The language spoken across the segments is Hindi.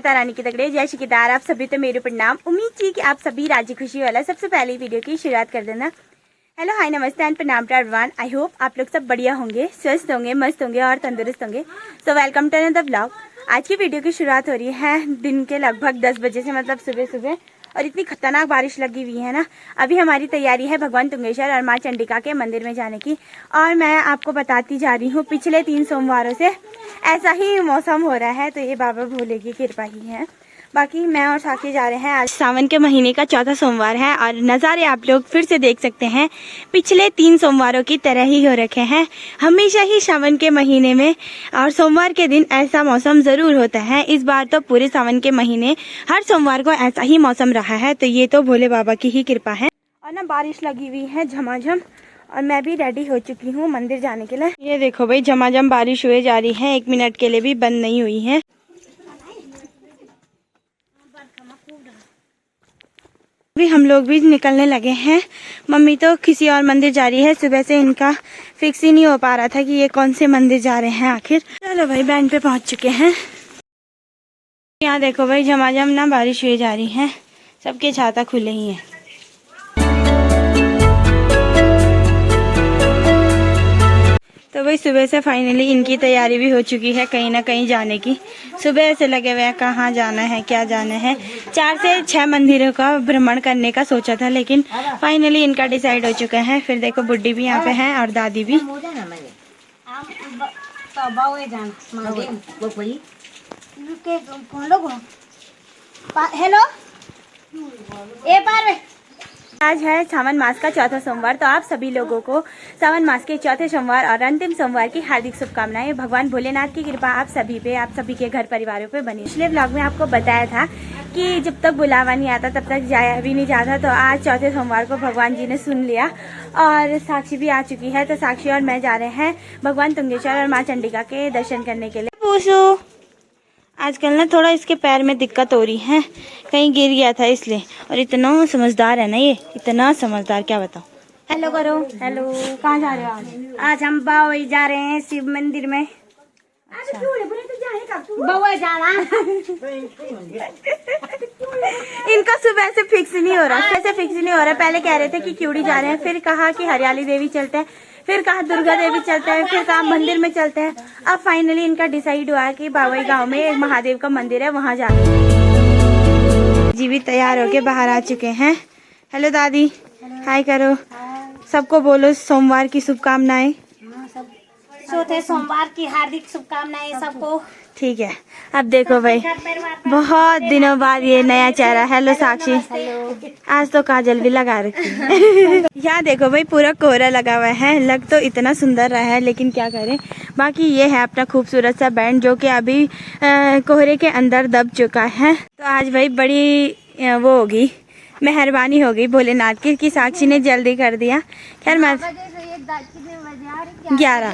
माता रानी की तगड़े, जय श्री केदार। आप सभी तो मेरे प्रणाम। उम्मीद थी कि आप सभी राजी खुशी वाला सबसे पहले वीडियो की शुरुआत कर देना। हेलो, हाय, नमस्ते एंड प्रणाम टू एवरीवन। आई होप आप लोग सब बढ़िया होंगे, स्वस्थ होंगे, मस्त होंगे और तंदुरुस्त होंगे। So welcome to another vlog. आज की वीडियो की शुरुआत हो रही है दिन के लगभग 10 बजे से, मतलब सुबह सुबह, और इतनी खतरनाक बारिश लगी हुई है ना। अभी हमारी तैयारी है भगवान तुंगेश्वर और माँ चंडिका के मंदिर में जाने की। और मैं आपको बताती जा रही हूँ, पिछले 3 सोमवारों से ऐसा ही मौसम हो रहा है, तो ये बाबा भोले की कृपा ही है। बाकी मैं और साक्षी जा रहे हैं। आज सावन के महीने का चौथा सोमवार है और नज़ारे आप लोग फिर से देख सकते हैं, पिछले 3 सोमवारों की तरह ही हो रखे हैं। हमेशा ही सावन के महीने में और सोमवार के दिन ऐसा मौसम ज़रूर होता है। इस बार तो पूरे सावन के महीने हर सोमवार को ऐसा ही मौसम रहा है, तो ये तो भोले बाबा की ही कृपा है। और ना बारिश लगी हुई है झमाझम, और मैं भी रेडी हो चुकी हूँ मंदिर जाने के लिए। ये देखो भाई, झमाझम बारिश हुए जा रही है, 1 मिनट के लिए भी बंद नहीं हुई है। अभी हम लोग भी निकलने लगे हैं। मम्मी तो किसी और मंदिर जा रही है, सुबह से इनका फिक्स ही नहीं हो पा रहा था कि ये कौन से मंदिर जा रहे हैं आखिर। चलो भाई, बैंड पे पहुंच चुके हैं। यहाँ देखो भाई, झमाझम ना बारिश हुई जा रही है, सबके छाता खुले ही हैं। तो भाई सुबह से फाइनली इनकी तैयारी भी हो चुकी है कहीं ना कहीं जाने की। सुबह से लगे हुए हैं, कहाँ जाना है, क्या जाना है। 4 से 6 मंदिरों का भ्रमण करने का सोचा था, लेकिन फाइनली इनका डिसाइड हो चुका है। फिर देखो बुड्ढी भी यहाँ पे है और दादी भी। हेलो, आज है सावन मास का चौथा सोमवार, तो आप सभी लोगों को सावन मास के चौथे सोमवार और अंतिम सोमवार की हार्दिक शुभकामनाएं। भगवान भोलेनाथ की कृपा आप सभी पे, आप सभी के घर परिवारों पे बनी। पिछले व्लॉग में आपको बताया था कि जब तक बुलावा नहीं आता तब तक जाया भी नहीं जाता, तो आज चौथे सोमवार को भगवान जी ने सुन लिया और साक्षी भी आ चुकी है। तो साक्षी और मैं जा रहे हैं भगवान तुंगेश्वर और माँ चंडिका के दर्शन करने के लिए। पूछो, आजकल ना थोड़ा इसके पैर में दिक्कत हो रही है, कहीं गिर गया था इसलिए। और इतना समझदार है ना ये, इतना समझदार, क्या बताओ। हेलो करो। हेलो, कहाँ जा रहे हो आज? आज हम बावई जा रहे हैं शिव मंदिर में। बावई जाना इनका सुबह से फिक्स नहीं हो रहा, कैसे फिक्स नहीं हो रहा। पहले कह रहे थे कि क्यूड़ी जा रहे हैं, फिर कहा कि हरियाली देवी चलते हैं, फिर कहा दुर्गा देवी चलते हैं, फिर कहा मंदिर में चलते हैं। अब फाइनली इनका डिसाइड हुआ कि बावई गांव में एक महादेव का मंदिर है, वहां जा रहे। जी भी तैयार होके बाहर आ चुके हैं। हेलो दादी, हाय करो, सबको बोलो सोमवार की शुभकामनाएं। चौथे सोमवार की हार्दिक शुभकामनाएं सबको। ठीक है। अब देखो भाई, बहुत दिनों बाद ये नया चेहरा। हेलो साक्षी, आज तो काजल भी लगा रखी है। यहाँ देखो भाई, पूरा कोहरा लगा हुआ है, लग तो इतना सुंदर रहा है, लेकिन क्या करें। बाकी ये है अपना खूबसूरत सा बैंड, जो कि अभी कोहरे के अंदर दब चुका है। तो आज भाई बड़ी वो होगी, मेहरबानी होगी भोलेनाथ की कि साक्षी ने जल्दी कर दिया। खैर मैं 11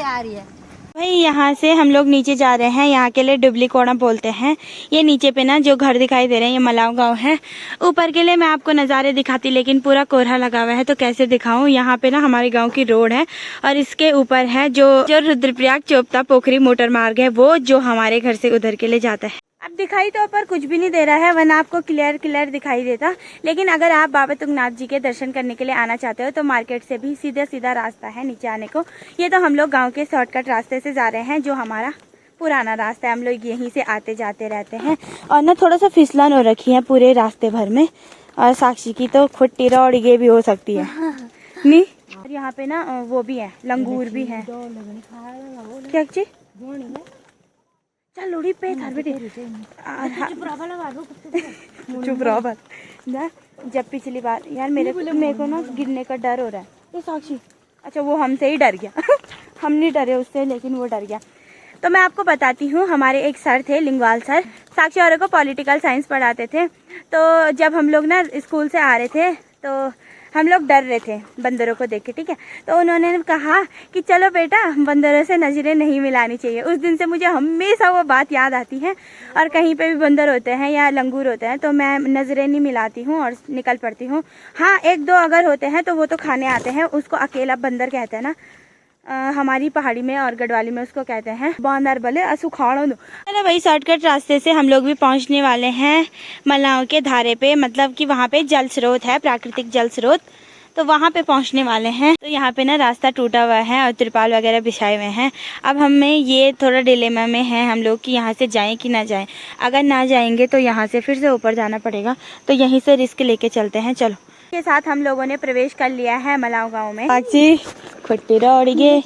भाई, यहाँ से हम लोग नीचे जा रहे हैं। यहाँ के लिए डुबली कोड़ा बोलते हैं। ये नीचे पे ना जो घर दिखाई दे रहे हैं, ये मलाव गांव है। ऊपर के लिए मैं आपको नज़ारे दिखाती, लेकिन पूरा कोहरा लगा हुआ है, तो कैसे दिखाऊं। यहाँ पे ना हमारे गांव की रोड है और इसके ऊपर है जो रुद्रप्रयाग चोपता पोखरी मोटर मार्ग है, वो जो हमारे घर से उधर के लिए जाता है। अब दिखाई तो पर कुछ भी नहीं दे रहा है, वरना आपको क्लियर दिखाई देता। लेकिन अगर आप बाबा तुंगनाथ जी के दर्शन करने के लिए आना चाहते हो, तो मार्केट से भी सीधा रास्ता है नीचे आने को। ये तो हम लोग गांव के शॉर्टकट रास्ते से जा रहे हैं, जो हमारा पुराना रास्ता है। हम लोग यहीं से आते जाते रहते हैं। और ना थोड़ा सा फिसलन हो रखी है पूरे रास्ते भर में, और साक्षी की तो खुट्टी रोड़ ये भी हो सकती है नहीं। और यहाँ पे ना वो भी है, लंगूर भी है। क्या चीज? चल लोड़ी पे थार बेटे, चुप रहो बस ना। जब पिछली बार यार मेरे को ना गिरने का डर हो रहा है। ये साक्षी, अच्छा वो हमसे ही डर गया। हम नहीं डरे उससे, लेकिन वो डर गया। तो मैं आपको बताती हूँ, हमारे एक सर थे, लिंगवाल सर, साक्षी और को पॉलिटिकल साइंस पढ़ाते थे। तो जब हम लोग ना स्कूल से आ रहे थे, तो हम लोग डर रहे थे बंदरों को देख के, ठीक है। तो उन्होंने कहा कि चलो बेटा, बंदरों से नजरें नहीं मिलानी चाहिए। उस दिन से मुझे हमेशा वो बात याद आती है। और कहीं पे भी बंदर होते हैं या लंगूर होते हैं, तो मैं नजरें नहीं मिलाती हूँ और निकल पड़ती हूँ। हाँ, 1-2 अगर होते हैं तो वो तो खाने आते हैं, उसको अकेला बंदर कहते हैं ना। हमारी पहाड़ी में और गढ़वाली में उसको कहते हैं बांदर बले असुखाड़ो दो। चलो भाई, शॉर्टकट रास्ते से हम लोग भी पहुंचने वाले हैं मलाव के धारे पे, मतलब कि वहाँ पे जल स्रोत है, प्राकृतिक जल स्रोत, तो वहाँ पे पहुँचने वाले हैं। तो यहाँ पे ना रास्ता टूटा हुआ है और तिरपाल वगैरह बिछाए हुए हैं। अब हमें ये थोड़ा डिलेमा में है हम लोग कि यहाँ से जाएं कि ना जाएं। अगर ना जाएंगे तो यहाँ से फिर से ऊपर जाना पड़ेगा, तो यहीं से रिस्क लेके चलते हैं। चलो, के साथ हम लोगों ने प्रवेश कर लिया है मलाव गाँव में। बाकी खुट्टी रोड़िए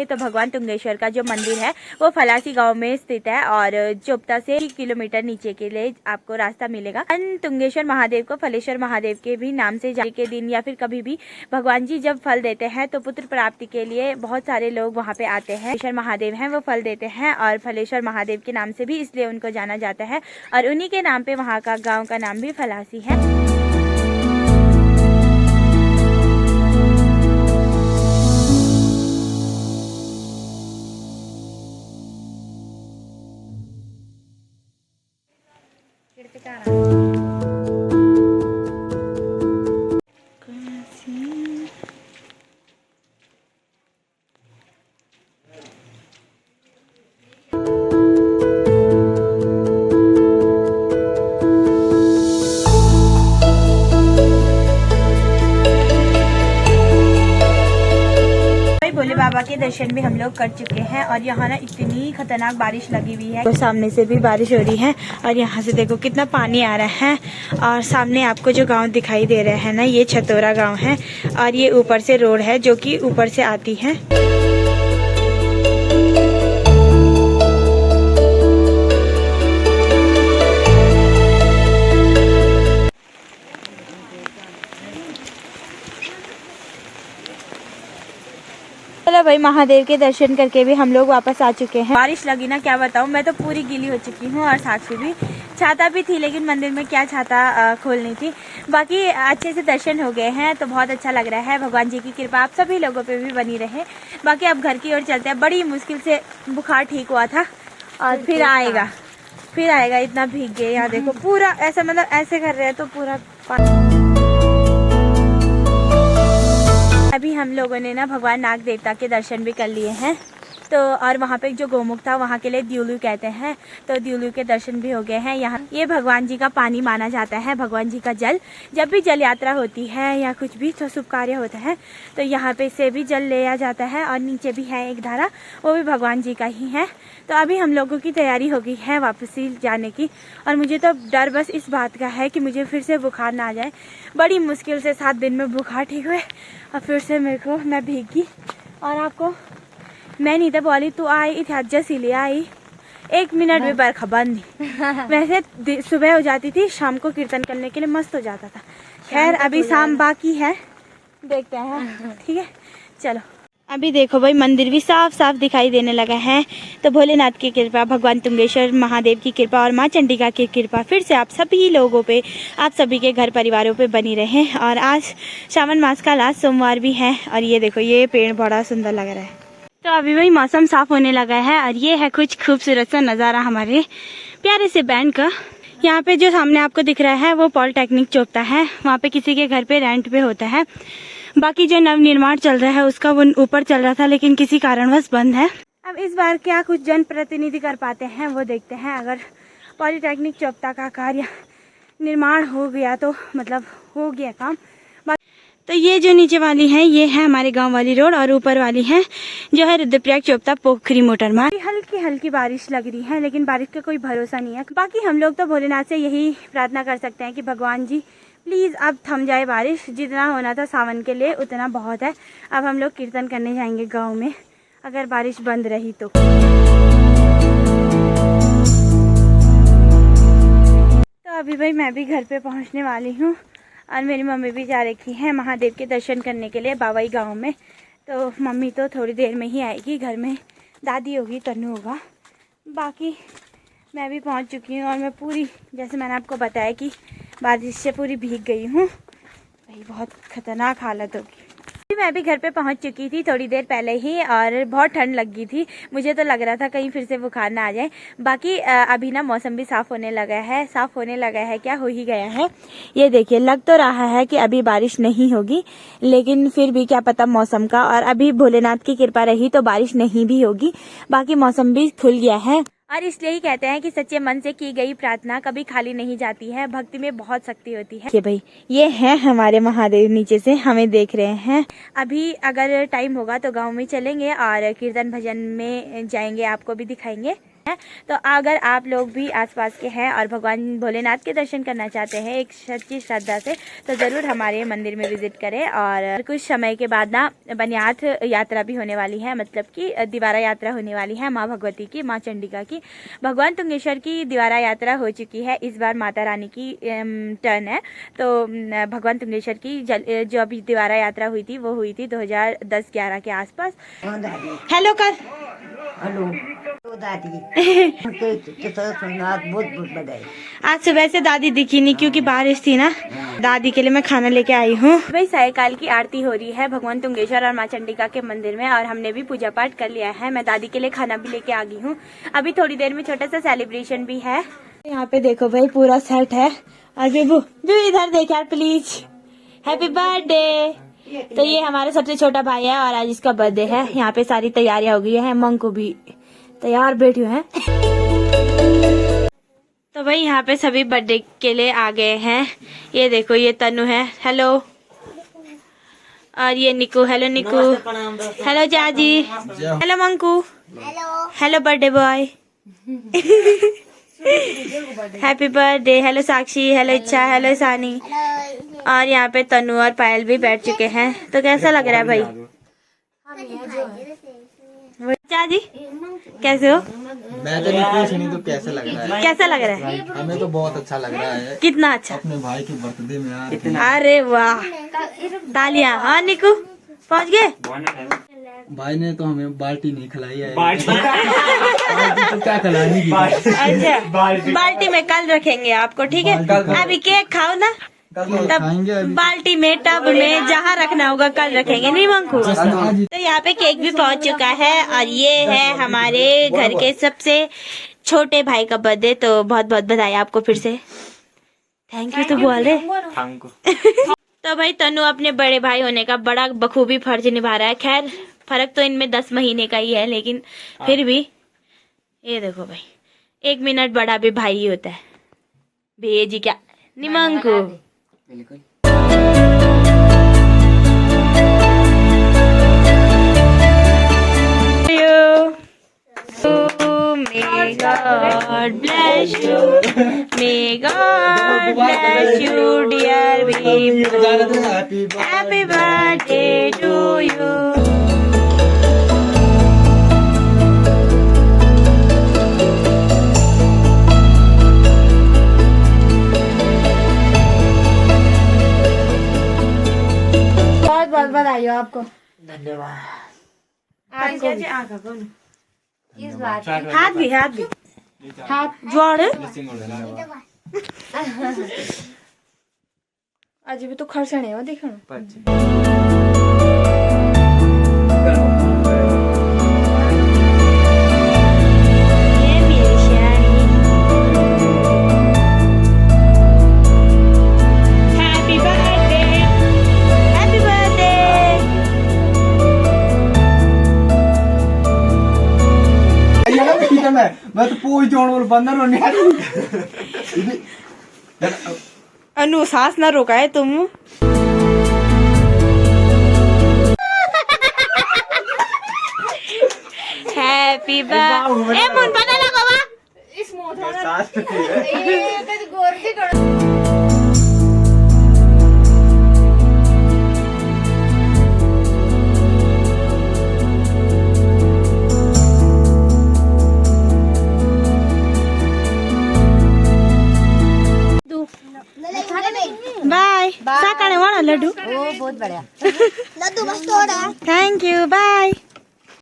तो भगवान तुंगेश्वर का जो मंदिर है वो फलासी गांव में स्थित है और चोपता से 1 किलोमीटर नीचे के लिए आपको रास्ता मिलेगा। तुंगेश्वर महादेव को फलेश्वर महादेव के भी नाम से जाने के दिन या फिर कभी भी भगवान जी जब फल देते हैं तो पुत्र प्राप्ति के लिए बहुत सारे लोग वहां पे आते हैं। फलेश्वर महादेव हैं वो फल देते हैं और फलेश्वर महादेव के नाम से भी इसलिए उनको जाना जाता है और उन्हीं के नाम पे वहाँ का गाँव का नाम भी फलासी है। भोले बाबा के दर्शन भी हम लोग कर चुके हैं और यहाँ ना इतनी खतरनाक बारिश लगी हुई है, तो सामने से भी बारिश हो रही है और यहाँ से देखो कितना पानी आ रहा है। और सामने आपको जो गांव दिखाई दे रहा है ना, ये छतौरा गांव है और ये ऊपर से रोड है जो कि ऊपर से आती है। चलो भाई, महादेव के दर्शन करके भी हम लोग वापस आ चुके हैं। बारिश लगी ना, क्या बताऊं, मैं तो पूरी गीली हो चुकी हूँ और साक्षी भी। छाता भी थी लेकिन मंदिर में क्या छाता खोलनी थी। बाकी अच्छे से दर्शन हो गए हैं तो बहुत अच्छा लग रहा है। भगवान जी की कृपा आप सभी लोगों पे भी बनी रहे। बाकी अब घर की ओर चलते हैं। बड़ी मुश्किल से बुखार ठीक हुआ था और फिर आएगा। इतना भीग गए, यहाँ देखो पूरा ऐसा, मतलब ऐसे कर रहे हैं तो पूरा अभी हम लोगों ने ना भगवान नाग देवता के दर्शन भी कर लिए हैं। तो और वहाँ पे जो गोमुख था वहाँ के लिए द्यूलू कहते हैं, तो द्यूलू के दर्शन भी हो गए हैं। यहाँ ये भगवान जी का पानी माना जाता है, भगवान जी का जल। जब भी जल यात्रा होती है या कुछ भी तो शुभ कार्य होता है तो यहाँ पे से भी जल लिया जाता है। और नीचे भी है एक धारा, वो भी भगवान जी का ही है। तो अभी हम लोगों की तैयारी हो गई है वापसी जाने की। और मुझे तो डर बस इस बात का है कि मुझे फिर से बुखार ना आ जाए। बड़ी मुश्किल से 7 दिन में बुखार ठीक हुए और फिर से मैं भीगी। और आपको मैं नहीं तो बोली तू आई इतिहास इसीलिए आई, 1 मिनट भी बरखा बंद नहीं। वैसे सुबह हो जाती थी, शाम को कीर्तन करने के लिए मस्त हो जाता था। खैर अभी शाम बाकी है, देखते हैं। ठीक है, चलो। अभी देखो भाई, मंदिर भी साफ साफ दिखाई देने लगा है। तो भोलेनाथ की कृपा, भगवान तुंगेश्वर महादेव की कृपा और माँ चंडिका की कृपा फिर से आप सभी लोगों पे, आप सभी के घर परिवारों पे बनी रहे। और आज श्रावण मास का लास्ट सोमवार भी है और ये देखो, ये पेड़ बड़ा सुंदर लग रहा है। तो अभी वही मौसम साफ होने लगा है और ये है कुछ खूबसूरत सा नज़ारा हमारे प्यारे से बैंड का। यहाँ पे जो सामने आपको दिख रहा है वो पॉलिटेक्निक चौपता है, वहाँ पे किसी के घर पे रेंट पे होता है। बाकी जो नव निर्माण चल रहा है उसका वो ऊपर चल रहा था लेकिन किसी कारणवश बंद है। अब इस बार क्या कुछ जनप्रतिनिधि कर पाते हैं वो देखते हैं। अगर पॉलिटेक्निक चौपता का कार्य निर्माण हो गया तो मतलब हो गया काम। तो ये जो नीचे वाली है ये है हमारे गांव वाली रोड और ऊपर वाली है जो है रुद्रप्रयाग चोपता पोखरी मोटर मार्ग। हल्की हल्की बारिश लग रही है लेकिन बारिश का कोई भरोसा नहीं है। बाकी हम लोग तो भोलेनाथ से यही प्रार्थना कर सकते हैं कि भगवान जी प्लीज़ अब थम जाए बारिश। जितना होना था सावन के लिए उतना बहुत है। अब हम लोग कीर्तन करने जाएंगे गाँव में अगर बारिश बंद रही तो। अभी भाई मैं भी घर पे पहुंचने वाली हूँ और मेरी मम्मी भी जा रखी है महादेव के दर्शन करने के लिए बाबाई गांव में। तो मम्मी तो थोड़ी देर में ही आएगी, घर में दादी होगी, तनु होगा। बाकी मैं भी पहुंच चुकी हूँ और मैं पूरी, जैसे मैंने आपको बताया कि बारिश से पूरी भीग गई हूँ। भाई बहुत ख़तरनाक हालत होगी। मैं भी घर पे पहुंच चुकी थी थोड़ी देर पहले ही और बहुत ठंड लग गई थी। मुझे तो लग रहा था कहीं फिर से बुखार ना आ जाए। बाकी अभी ना मौसम भी साफ़ होने लगा है। साफ़ होने लगा है क्या, हो ही गया है। ये देखिए लग तो रहा है कि अभी बारिश नहीं होगी लेकिन फिर भी क्या पता मौसम का। और अभी भोलेनाथ की कृपा रही तो बारिश नहीं भी होगी। बाकी मौसम भी खुल गया है और इसलिए ही कहते हैं कि सच्चे मन से की गई प्रार्थना कभी खाली नहीं जाती है। भक्ति में बहुत शक्ति होती है। ये भाई ये है हमारे महादेव, नीचे से हमें देख रहे हैं। अभी अगर टाइम होगा तो गांव में चलेंगे और कीर्तन भजन में जाएंगे, आपको भी दिखाएंगे। तो अगर आप लोग भी आसपास के हैं और भगवान भोलेनाथ के दर्शन करना चाहते हैं एक सच्ची श्रद्धा से तो ज़रूर हमारे मंदिर में विजिट करें। और कुछ समय के बाद ना बनियाथ यात्रा भी होने वाली है, मतलब कि दिवारा यात्रा होने वाली है माँ भगवती की, माँ चंडिका की। भगवान तुंगेश्वर की दिवारा यात्रा हो चुकी है, इस बार माता रानी की टर्न है। तो भगवान तुंगेश्वर की जो अभी दिवारा यात्रा हुई थी वो हुई थी 2010-11 के आसपास। हेलो कर हेलो दादी आज सुबह से दादी दिखी नहीं क्योंकि बारिश थी ना। दादी के लिए मैं खाना लेके आई हूँ। भाई सायकाल की आरती हो रही है भगवान तुंगेश्वर और माँ चंडिका के मंदिर में और हमने भी पूजा पाठ कर लिया है। मैं दादी के लिए खाना भी लेके आ गई हूँ। अभी थोड़ी देर में छोटा सा सेलिब्रेशन भी है। यहाँ पे देखो भाई पूरा सेट है। और बेबू इधर देख यार प्लीज, हैप्पी बर्थडे। तो ये हमारा सबसे छोटा भाई है और आज इसका बर्थडे है। यहाँ पे सारी तैयारियां हो गई है, मंग को भी तैयार बैठी है। तो भाई यहाँ पे सभी बर्थडे के लिए आ गए हैं। ये देखो ये तनु है, हेलो। और ये Niku, hello Niku. Hello Jaji, hello Manku, hello birthday boy. Happy birthday. Hello Sakshi, hello Ichchha, hello Sani. और यहाँ पे तनु और पायल भी बैठ चुके हैं। तो कैसा लग रहा है भाई? जी कैसे हो? मैं तो नहीं तो कैसा लग रहा है? कैसा लग रहा है? हमें तो बहुत अच्छा लग रहा है। कितना अच्छा? अपने भाई के बर्थडे में यार। अरे वाह, तालियां। हाँ निकू पहुंच गए। भाई ने तो हमें बाल्टी नहीं खिलाई है। बाल्टी तो क्या खिलानी की? अच्छा बाल्टी में कल रखेंगे आपको, ठीक है? अभी केक खाओ ना, तब बाल्टी में टब में जहाँ रखना होगा कल रखेंगे, नहीं मंकू? तो यहाँ पे केक भी पहुँच चुका है और ये है हमारे घर के सबसे छोटे भाई का बर्थडे। तो बहुत बहुत बधाई आपको फिर से। थैंक यू तो बोल रहे। तो भाई तनु अपने बड़े भाई होने का बड़ा बखूबी फर्ज निभा रहा है। खैर फर्क तो इनमें 10 महीने का ही है लेकिन फिर भी ये देखो भाई 1 मिनट बड़ा भी भाई ही होता है। भेजी क्या निमंकू। बिल्कुल। May God bless you. May God bless you, dear baby. Happy birthday to you. बहुत बहुत बधाई हो आपको। धन्यवाद। इस बात हाथ भी जोड़ आज भी तो खर्चने हो देखो। ये मेरी Shani. Happy birthday, happy birthday. मैं तो पूछ जोड़ बोल बंदर होने अनु सांस ना रोका है तुम। हैप्पी बर्थडे ए मुन पता लगा वा बाय सकाळी वाढा लड्डू ओ बहुत बढ़िया थैंक यू बाय